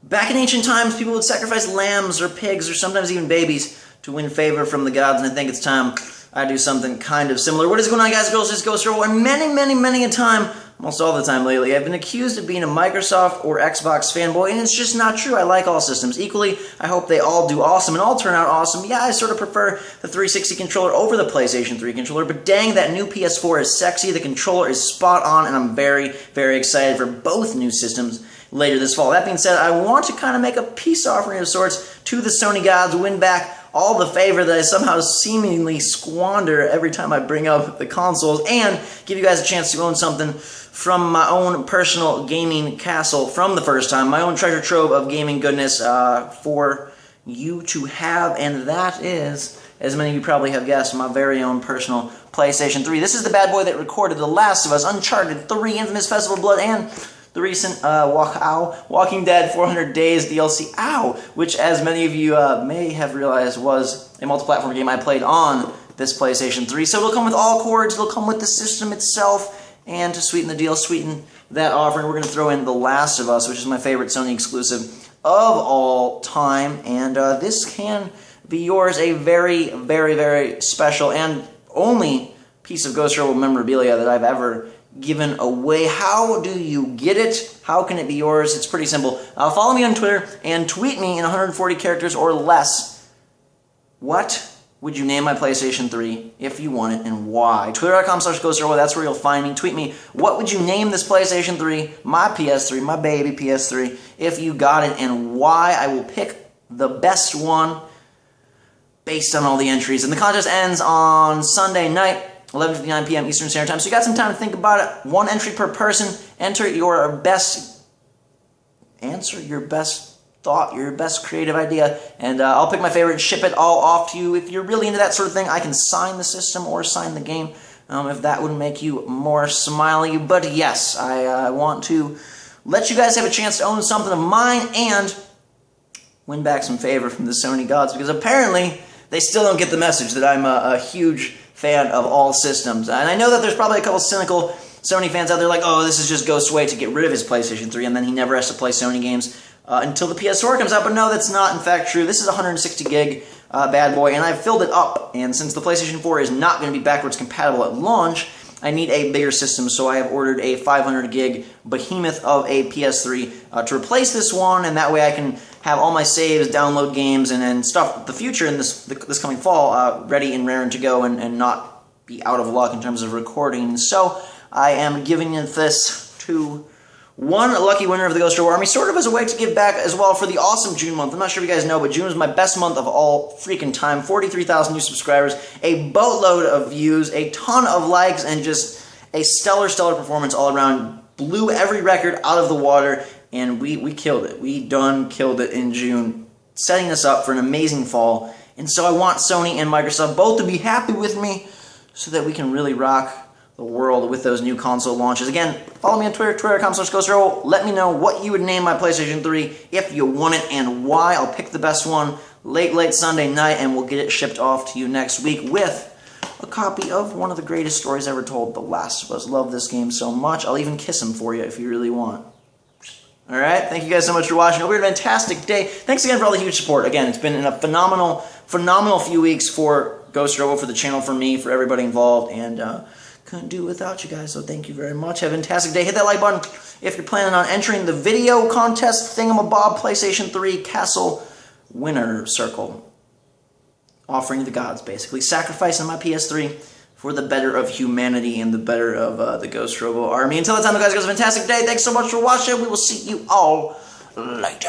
Back in ancient times, people would sacrifice lambs or pigs or sometimes even babies to win favor from the gods, and I think it's time I do something kind of similar. What is going on, guys, girls? It's GhostRobo, and many a time, almost all the time lately, I've been accused of being a Microsoft or Xbox fanboy, and it's just not true. I like all systems equally. I hope they all do awesome and all turn out awesome. Yeah, I sort of prefer the 360 controller over the PlayStation 3 controller, but dang, that new PS4 is sexy, the controller is spot on, and I'm very excited for both new systems later this fall. That being said, I want to kind of make a peace offering of sorts to the Sony gods, win back all the favor that I somehow seemingly squander every time I bring up the consoles, and give you guys a chance to own something from my own personal gaming castle from the first time, my own treasure trove of gaming goodness for you to have, and that is, as many of you probably have guessed, my very own personal PlayStation 3. This is the bad boy that recorded The Last of Us, Uncharted 3, Infamous Festival of Blood, and the recent Walking Dead 400 Days DLC, which, as many of you may have realized, was a multi-platform game I played on this PlayStation 3. So it'll come with all cords, it'll come with the system itself, and to sweeten the deal, sweeten that offering, we're going to throw in The Last of Us, which is my favorite Sony exclusive of all time, and this can be yours, a very special and only piece of GhostRobo memorabilia that I've ever given away. How do you get it? How can it be yours? It's pretty simple. Follow me on Twitter and tweet me in 140 characters or less. What would you name my PlayStation 3 if you want it, and why? Twitter.com/GhostRobo, that's where you'll find me. Tweet me, what would you name this PlayStation 3, my PS3, my baby PS3, if you got it, and why? I will pick the best one based on all the entries. And the contest ends on Sunday night, 11:59 p.m. Eastern Standard Time. So you got some time to think about it. One entry per person. Enter your best answer, your best thought, your best creative idea, and I'll pick my favorite and ship it all off to you. If you're really into that sort of thing, I can sign the system or sign the game, if that would make you more smiley. But yes, I want to let you guys have a chance to own something of mine and win back some favor from the Sony gods, because apparently they still don't get the message that I'm a huge fan of all systems. And I know that there's probably a couple cynical Sony fans out there like, oh, this is just Ghost's way to get rid of his PlayStation 3, and then he never has to play Sony games until the PS4 comes out. But no, that's not in fact true. This is a 160 gig bad boy, and I've filled it up. And since the PlayStation 4 is not going to be backwards compatible at launch, I need a bigger system, so I have ordered a 500 gig behemoth of a PS3 to replace this one, and that way I can have all my saves, download games, and stuff the future in this coming fall ready and raring to go, and not be out of luck in terms of recording. So I am giving this to one lucky winner of the GhostRobo Army, sort of as a way to give back as well for the awesome June month. I'm not sure if you guys know, but June was my best month of all freaking time. 43,000 new subscribers, a boatload of views, a ton of likes, and just a stellar performance all around. Blew every record out of the water, and we killed it. We done killed it in June, setting us up for an amazing fall. And so I want Sony and Microsoft both to be happy with me so that we can really rock the world with those new console launches. Again, follow me on Twitter, twitter.com/GhostRobo. Let me know what you would name my PlayStation 3 if you want it and why. I'll pick the best one late Sunday night, and we'll get it shipped off to you next week with a copy of one of the greatest stories ever told, The Last of Us. Love this game so much. I'll even kiss him for you if you really want. Alright, thank you guys so much for watching. Hope you had a fantastic day. Thanks again for all the huge support. Again, it's been a phenomenal few weeks for GhostRobo, for the channel, for me, for everybody involved, and couldn't do it without you guys, so thank you very much. Have a fantastic day. Hit that like button if you're planning on entering the video contest thingamabob PlayStation 3 Castle Winner Circle. Offering the gods, basically. Sacrificing my PS3 for the better of humanity and the better of the GhostRobo Army. Until that time, guys, have a fantastic day. Thanks so much for watching. We will see you all later.